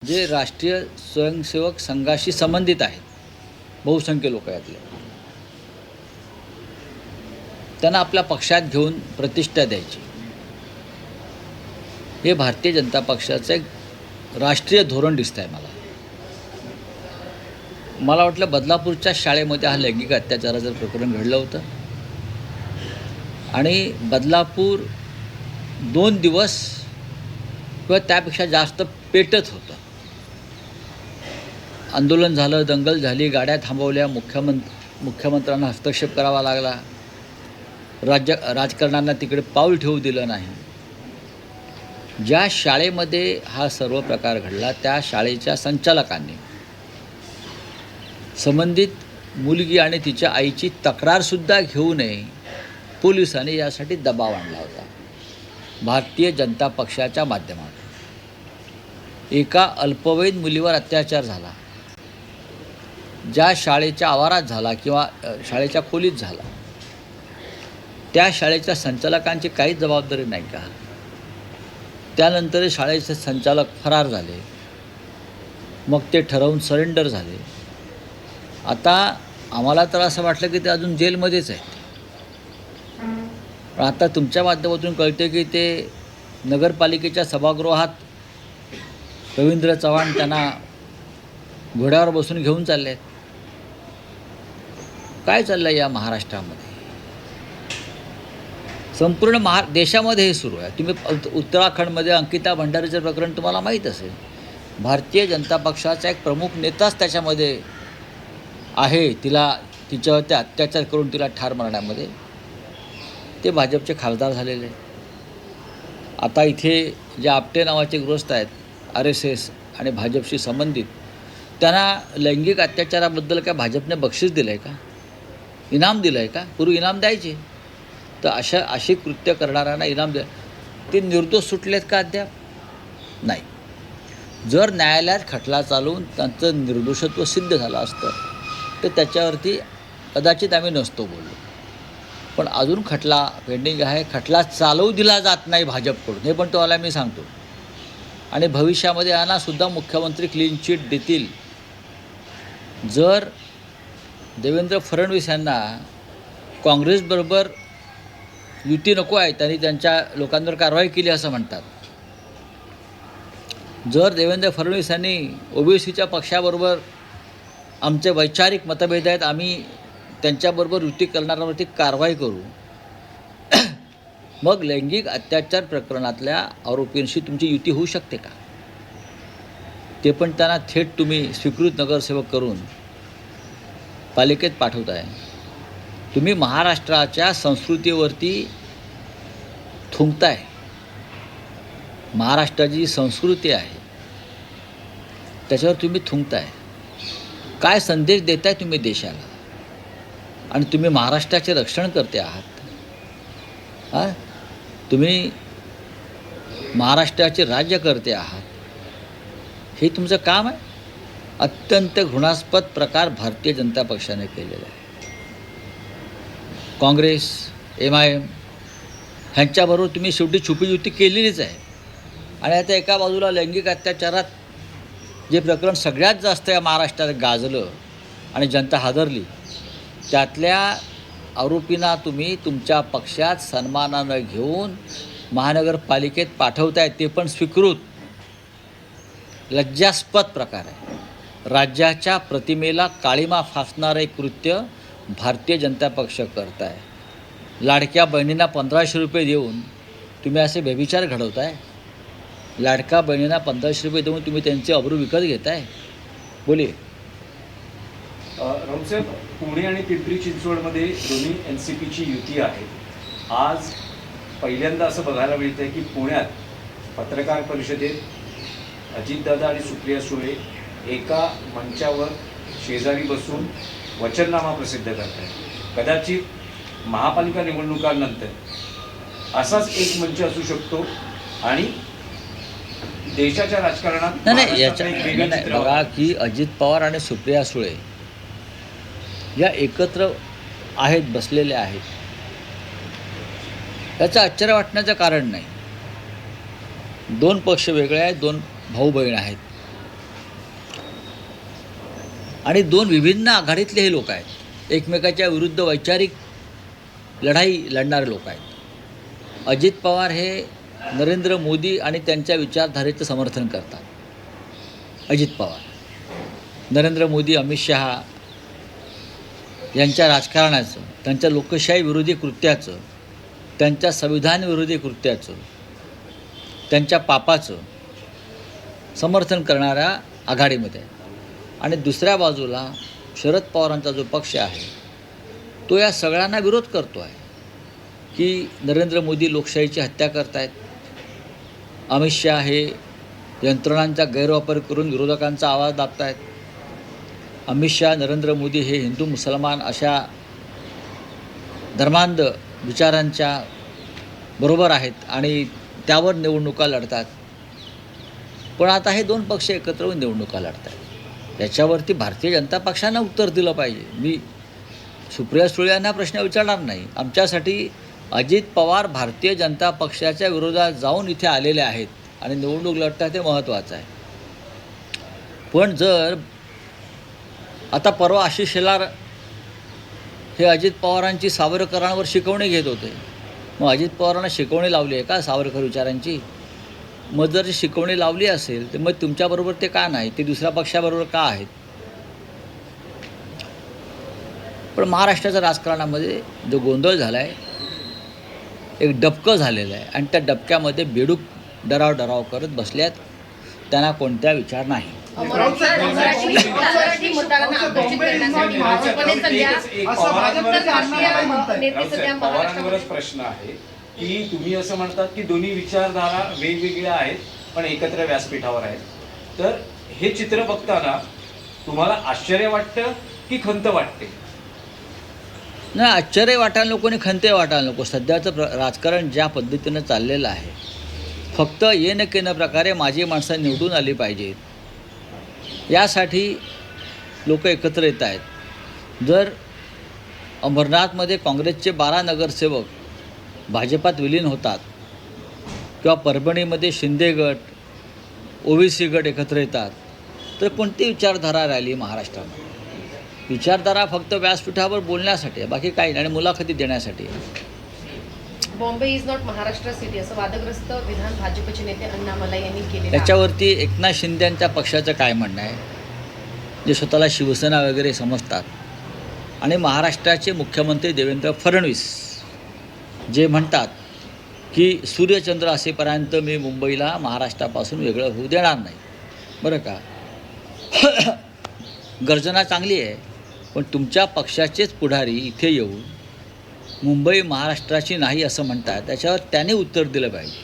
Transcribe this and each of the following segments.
जे राष्ट्रीय स्वयंसेवक संघाशी संबंधित आहेत, बहुसंख्य लोक यातले, त्यांना आपल्या पक्षात घेऊन प्रतिष्ठा द्यायची, हे भारतीय जनता पक्षाचं एक राष्ट्रीय धोरण दिसतं आहे मला वाटलं बदलापूरच्या शाळेमध्ये हा लैंगिक अत्याचाराचं प्रकरण घडलं होतं आणि बदलापूर 2 दिवस किंवा त्यापेक्षा जास्त पेटत होतं. आंदोलन झालं, दंगल झाली, गाड्या थांबवल्या, मुख्यमंत्र्यांना हस्तक्षेप करावा लागला, राजकारण्यांना तिकडे पाऊल ठेवू दिलं नाही. ज्या शाळेमध्ये हा सर्व प्रकार घडला त्या शाळेच्या संचालकांनी संबंधित मुलगी आणि तिच्या आईची तक्रारसुद्धा घेऊ नये, पोलिसांनी यासाठी दबाव आणला होता. भारतीय जनता पक्षाच्या माध्यमातून एका अल्पवयीन मुलीवर अत्याचार झाला, ज्या शाळेच्या आवारात झाला किंवा शाळेच्या खोलीत झाला, त्या शाळेच्या संचालकांची काहीच जबाबदारी नाही का? त्यानंतर शाळेचे संचालक फरार झाले, मग ते ठरवून सरेंडर झाले. आता आम्हाला तर असं वाटलं की ते अजून जेलमध्येच आहेत. पण आता तुमच्या माध्यमातून कळते की ते नगरपालिकेच्या सभागृहात रवींद्र चव्हाण त्यांना घोड्यावर बसून घेऊन चालले आहेत. काय चाललं या महाराष्ट्रामध्ये? संपूर्ण देशामध्ये हे सुरू आहे. तुम्ही उत्तराखंडमध्ये अंकिता भंडारीचं प्रकरण तुम्हाला माहीत असेल. भारतीय जनता पक्षाचा एक प्रमुख नेताच त्याच्यामध्ये आहे. तिच्यावरती अत्याचार करून तिला ठार मारण्यामध्ये ते भाजपचे खासदार झालेले. आता इथे जे आपटे नावाचे गृहस्थ आहेत, RSS आणि भाजपशी संबंधित, त्यांना लैंगिक अत्याचाराबद्दल काय भाजपने बक्षीस दिलं आहे का? इनाम दिलं आहे का? पूर्वी इनाम द्यायचे. तर अशी कृत्य करणाऱ्यांना इनाम ते निर्दोष सुटलेत का अद्याप? नाही. जर न्यायालयात खटला चालवून त्यांचं निर्दोषत्व सिद्ध झालं असतं तर त्याच्यावरती कदाचित आम्ही नसतो बोललो. पण अजून खटला पेंडिंग आहे. खटला चालवू दिला जात नाही भाजपकडून, हे पण तुम्हाला मी सांगतो. आणि भविष्यामध्ये यांनासुद्धा मुख्यमंत्री क्लीन चिट देतील. जर देवेंद्र फडणवीस यांना काँग्रेसबरोबर युती नको आहे, त्यांनी त्यांच्या लोकांवर कारवाई केली असं म्हणतात. जर देवेंद्र फडणवीस यांनी OBCच्या पक्षाबरोबर आमचे वैचारिक मतभेद आहेत, आम्ही त्यांच्याबरोबर युती करणाऱ्यांवरती कारवाई करू, मग लैंगिक अत्याचार प्रकरणातल्या आरोपींशी तुमची युती होऊ शकते का? ते पण त्यांना थेट तुम्ही स्वीकृत नगरसेवक करून पालिकेत पाठवताय. तुम्ही महाराष्ट्राच्या संस्कृतीवरती थुंकताय. महाराष्ट्राची संस्कृती आहे त्याच्यावर तुम्ही थुंकताय. काय संदेश देताय तुम्ही देशाला? आणि तुम्ही महाराष्ट्राचे रक्षण करते आहात. तुम्ही महाराष्ट्राचे राज्य करते आहात. हे तुमचं काम आहे. अत्यंत घृणास्पद प्रकार भारतीय जनता पक्षाने केलेला आहे. काँग्रेस, MIM ह्यांच्याबरोबर तुम्ही शेवटी छुपी युती केलेलीच आहे. आणि आता एका बाजूला लैंगिक अत्याचारात जे प्रकरण सगळ्यात जास्त या महाराष्ट्रात गाजलं आणि जनता हादरली, त्यातल्या आरोपींना तुम्ही तुमच्या पक्षात सन्मानानं घेऊन महानगरपालिकेत पाठवताय, ते पण स्वीकृत. लज्जास्पद प्रकार आहे. राज्याच्या प्रतिमेला काळिमा फासणारे कृत्य भारतीय जनता पक्ष करत आहे. लाडक्या बहिणींना 1500 रुपये देऊन तुम्ही असे व्यभिचार घडवताय. लाडक्या बहिणींना 1500 रुपये देऊन तुम्ही त्यांचे अब्रू विकत घेताय. बोलिये. राऊतसाहेब, पुणे आणि पिंपरी चिंचवडमध्ये दोन्ही NCPची युती आहे. आज पहिल्यांदा असं बघायला मिळतं आहे की पुण्यात पत्रकार परिषदेत अजितदादा आणि सुप्रिया सुळे एका मंचावर शेजारी बसून वचननामा प्रसिद्ध करत आहेत. कदाचित महापालिका निवडणुकांनंतर असाच एक मंच असू शकतो आणि देशाच्या राजकारणात नाही बघा की अजित पवार आणि सुप्रिया सुळे या एकत्र आहेत, बसलेले आहेत. याचं आश्चर्य वाटण्याचं कारण नाही. 2 पक्ष वेगळे आहेत, 2 भाऊ बहीण आहेत. आणि दोन विभिन्न आघाडीतले हे लोक आहेत, एकमेकाच्या विरुद्ध वैचारिक लढाई लढणारे लोक आहेत. अजित पवार हे नरेंद्र मोदी आणि त्यांच्या विचारधारेचं समर्थन करतात. अजित पवार, नरेंद्र मोदी, अमित शहा यांच्या राजकारणाचं, त्यांच्या लोकशाही विरोधी कृत्याचं, त्यांच्या संविधान विरोधी कृत्याचं, त्यांच्या पापाचं समर्थन करणाऱ्या आघाडीमध्ये आहे. आणि दुसऱ्या बाजूला शरद पवारांचा जो पक्ष आहे तो या सगळ्यांना विरोध करतो आहे की नरेंद्र मोदी लोकशाहीची हत्या करतायत, अमित शहा हे यंत्रणांचा गैरवापर करून विरोधकांचा आवाज दाबतायत, अमित शहा, नरेंद्र मोदी हे हिंदू मुसलमान अशा धर्मांध विचारांच्या बरोबर आहेत आणि त्यावर निवडणुका लढतात. पण आता हे दोन पक्ष एकत्र येऊन निवडणुका लढत आहेत. याच्यावरती भारतीय जनता पक्षानं उत्तर दिलं पाहिजे. मी सुप्रिया सुळे यांना प्रश्न विचारणार नाही. आमच्यासाठी अजित पवार भारतीय जनता पक्षाच्या विरोधात जाऊन इथे आलेले आहेत आणि निवडणूक लढतात हे महत्त्वाचं आहे. पण जर आता परवा आशिष शेलार हे अजित पवारांची सावरकरांवर शिकवणी घेत होते, मग अजित पवारांना शिकवणी लावली आहे का सावरकर विचारांची? मग जर शिकवणी लावली असेल तर मग तुमच्याबरोबर ते का नाही, ते दुसऱ्या पक्षाबरोबर का आहेत? पण महाराष्ट्राच्या राजकारणामध्ये जो गोंधळ झाला आहे, एक डबकं झालेलं आहे आणि त्या डबक्यामध्ये बेडूक डराव करत बसल्यात. त्यांना कोणता विचार नाही. पवारांवरच प्रश्न आहे की तुम्ही असं म्हणतात की दोन्ही विचारधारा वेगवेगळ्या आहेत पण एकत्र व्यासपीठावर आहेत. तर हे चित्र बघताना तुम्हाला आश्चर्य वाटतं की खंत वाटते? नाही, आश्चर्य वाटायला नको आणि खंते वाटायला नको. सध्याचं राजकारण ज्या पद्धतीनं चाललेलं आहे, फक्त येणं केनं प्रकारे माझी माणसं निवडून आली पाहिजेत यासाठी लोक एकत्र येत आहेत. जर अमरनाथमध्ये काँग्रेसचे 12 नगरसेवक भाजपात विलीन होतात किंवा परभणीमध्ये शिंदे गट, ओबीसी गट एकत्र येतात, तर कोणती विचारधारा राहिली महाराष्ट्रामध्ये? विचारधारा फक्त व्यासपीठावर बोलण्यासाठी आहे, बाकी काही नाही, आणि मुलाखती देण्यासाठी आहे. Bombay is not Maharashtra city असं वादग्रस्त विधान भाजपचे नेते अण्णामलाई यांनी केले. याच्यावरती एकनाथ शिंदे यांच्या पक्षाचं काय म्हणणं आहे, जे स्वतःला शिवसेना वगैरे समजतात, आणि महाराष्ट्राचे मुख्यमंत्री देवेंद्र फडणवीस जे म्हणतात की सूर्यचंद्र असेपर्यंत मी मुंबईला महाराष्ट्रापासून वेगळं होऊ देणार नाही. बरं का, गर्जना चांगली आहे, पण तुमच्या पक्षाचेच पुढारी इथे येऊन मुंबई महाराष्ट्राची नाही असं म्हणतात. त्याच्यावर त्याने उत्तर दिलं पाहिजे,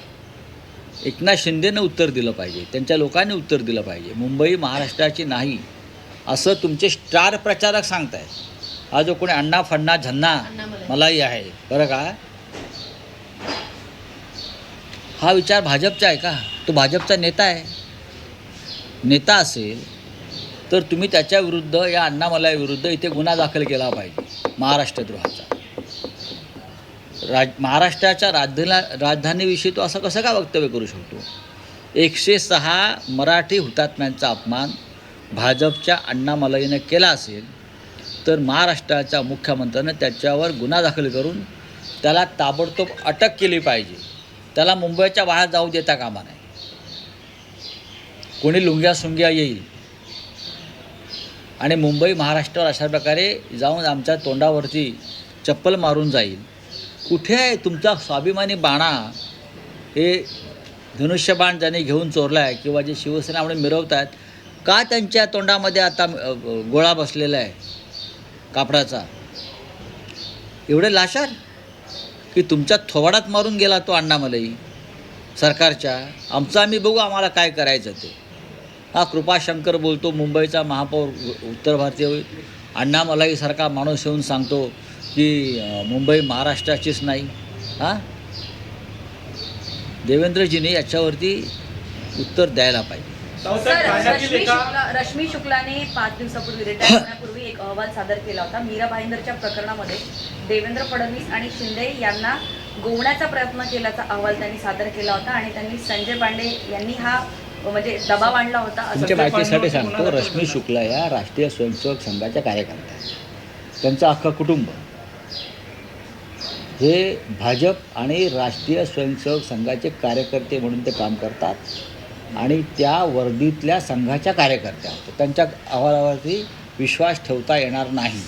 एकनाथ शिंदेनं उत्तर दिलं पाहिजे, त्यांच्या लोकांनी उत्तर दिलं पाहिजे. मुंबई महाराष्ट्राची नाही असं तुमचे स्टार प्रचारक सांगत आहेत. हा जो कोणी अण्णा फण्णा झन्ना मलाही आहे, बरं का, हा विचार भाजपचा आहे का? तो भाजपचा नेता आहे. नेता असेल तर तुम्ही त्याच्याविरुद्ध, या अण्णामलाईविरुद्ध इथे गुन्हा दाखल केला पाहिजे, महाराष्ट्रद्रोहाचा. महाराष्ट्राच्या राजधानीविषयी तो असं कसं का वक्तव्य करू शकतो? 106 मराठी हुतात्म्यांचा अपमान भाजपच्या अण्णामलाईनं केला असेल तर महाराष्ट्राच्या मुख्यमंत्र्यानं त्याच्यावर गुन्हा दाखल करून त्याला ताबडतोब अटक केली पाहिजे. त्याला मुंबईच्या बाहेर जाऊ देता कामा नये. कोणी लुंग्या येईल आणि मुंबई महाराष्ट्रावर अशा प्रकारे जाऊन आमच्या तोंडावरती चप्पल मारून जाईल. कुठे आहे तुमचा स्वाभिमानी बाणा? हे धनुष्यबाण ज्याने घेऊन चोरला आहे किंवा जे शिवसेनामुळे मिरवत आहेत, का त्यांच्या तोंडामध्ये आता गोळा बसलेला आहे कापडाचा? एवढे लाचार की तुमच्या थोबाडात मारून गेला तो अण्णामलाई सरकारच्या. आमचं आम्ही बघू, आम्हाला काय करायचं ते. हा कृपाशंकर बोलतो मुंबईचा महापौर उत्तर भारतीय होईल. अण्णामलाईसारखा माणूस येऊन सांगतो की मुंबई महाराष्ट्राचीच नाही. हां, देवेंद्रजीने याच्यावरती उत्तर द्यायला पाहिजे. रश्मी शुक्लाने 5 दिवसापूर्वी रिटायर होण्यापूर्वी एक अहवाल सादर केला होता. मीरा भाईंदरच्या प्रकरणामध्ये देवेंद्र फडणवीस आणि शिंदे यांना गोवण्याचा प्रयत्न केल्याचा अहवाल त्यांनी सादर केला होता आणि त्यांनी संजय पांडे यांनी हा म्हणजे दबाव आणला होता असं तुमच्या माहितीसाठी सांगतो, रश्मी शुक्ला या राष्ट्रीय स्वयंसेवक संघाच्या कार्यकर्त्या आहेत. त्यांचं अख्खं कुटुंब हे भाजप आणि राष्ट्रीय स्वयंसेवक संघाचे कार्यकर्ते म्हणून ते काम करतात आणि त्या वर्दीतल्या संघाच्या कार्यकर्त्या आहेत. त्यांच्या अहवालावरती विश्वास ठेवता येणार नाही.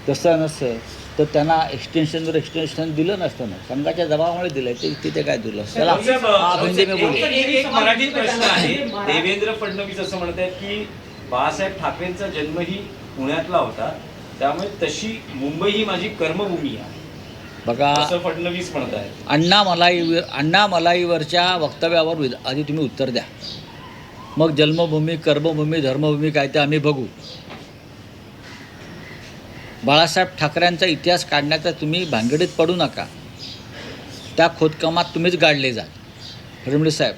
तसं नसतं तर त्यांना एक्सटेन्शन दिलं नसतं ना, संघाच्या दबावामुळे दिलं आहे. ते तिथे काय दिलं चला आप हिंदी में बोलिए. एक मराठी प्रश्न आहे. देवेंद्र फडणवीस असं म्हणत आहेत की बाळासाहेब ठाकरेंचा जन्मही पुण्यातला होता, त्यामुळे तशी मुंबई ही माझी कर्मभूमी आहे बघा, असं फडणवीस म्हणत आहेत. अण्णा मलाईवरच्या वक्तव्यावर आधी तुम्ही उत्तर द्या, मग जन्मभूमी, कर्मभूमी, धर्मभूमी काय ते आम्ही बघू. बाळासाहेब ठाकरेंचा इतिहास काढण्याचा तुम्ही भानगडीत पडू नका. त्या खोदकामात तुम्हीच गाडले जा. फडणवीस साहेब,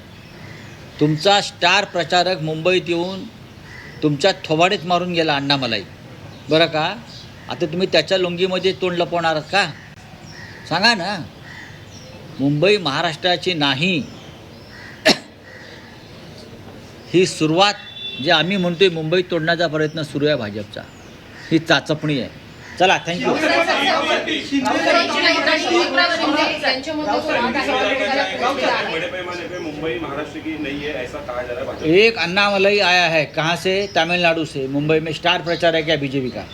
तुमचा स्टार प्रचारक मुंबईत येऊन तुमच्या थोबाडीत मारून गेला अण्णा मलाई, बरं का? आता तुम्ही त्याच्या लुंगीमध्ये तोंड लपवणार आहात का? सांगा ना. मुंबई महाराष्ट्राची नाही ही सुरुवात, जे आम्ही म्हणतोय मुंबई तोडण्याचा प्रयत्न सुरू आहे भाजपचा, ही चाचपणी आहे. चला, थँक्यू. बड़े पैमाने पे मुंबई महाराष्ट्र की नहीं है ऐसा कहा जा रहा है भाजपा। एक अन्ना मलाई आया है, कहाँ से? तमिलनाडु से. मुंबई में स्टार प्रचारक है बीजेपी का.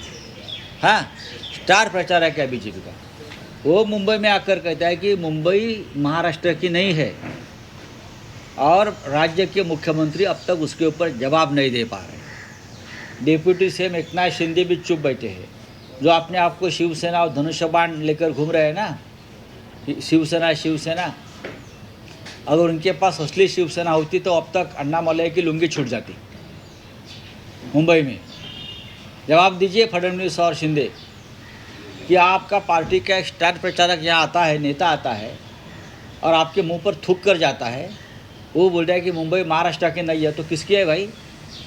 हाँ, स्टार प्रचारक है बीजेपी का. वो मुंबई में आकर कहता है कि मुंबई महाराष्ट्र की नहीं है और राज्य के मुख्यमंत्री अब तक उसके ऊपर जवाब नहीं दे पा रहे. डिप्यूटी सीएम एकनाथ शिंदे भी चुप बैठे हैं. जो अपने आप को शिवसेना और धनुष्य बाण लेकर घूम रहे हैं ना, शिवसेना, अगर उनके पास असली शिवसेना होती तो अब तक अण्णामलई की लुंगी छूट जाती मुंबई में. जवाब दीजिए फडणवीस और शिंदे कि आपका पार्टी का एक स्टार प्रचारक यहाँ आता है, नेता आता है और आपके मुंह पर थूक कर जाता है. वो बोल रहा है कि मुंबई महाराष्ट्र की नहीं है, तो किसकी है भाई?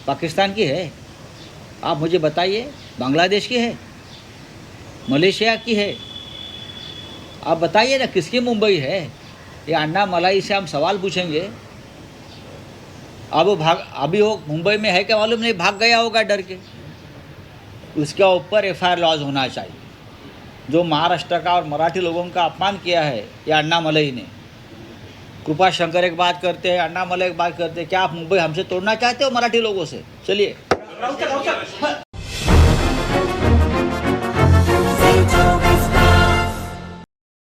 पाकिस्तान की है? आप मुझे बताइए. बांग्लादेश की है? मलेशिया की है? आप बताइए ना, किसकी मुंबई है? ये अण्णा मलाई से हम सवाल पूछेंगे. अब वो अभी वो मुंबई में है क्या मालूम नहीं, भाग गया होगा डर के. उसके ऊपर एफआईआर लॉज होना चाहिए. जो महाराष्ट्र का और मराठी लोगों का अपमान किया है ये अण्णा मलाई ने. कृपा शंकर एक बात करते हैं, अण्णा मलाई एक बात करते हैं. क्या आप मुंबई हमसे तोड़ना चाहते हो मराठी लोगों से? चलिए.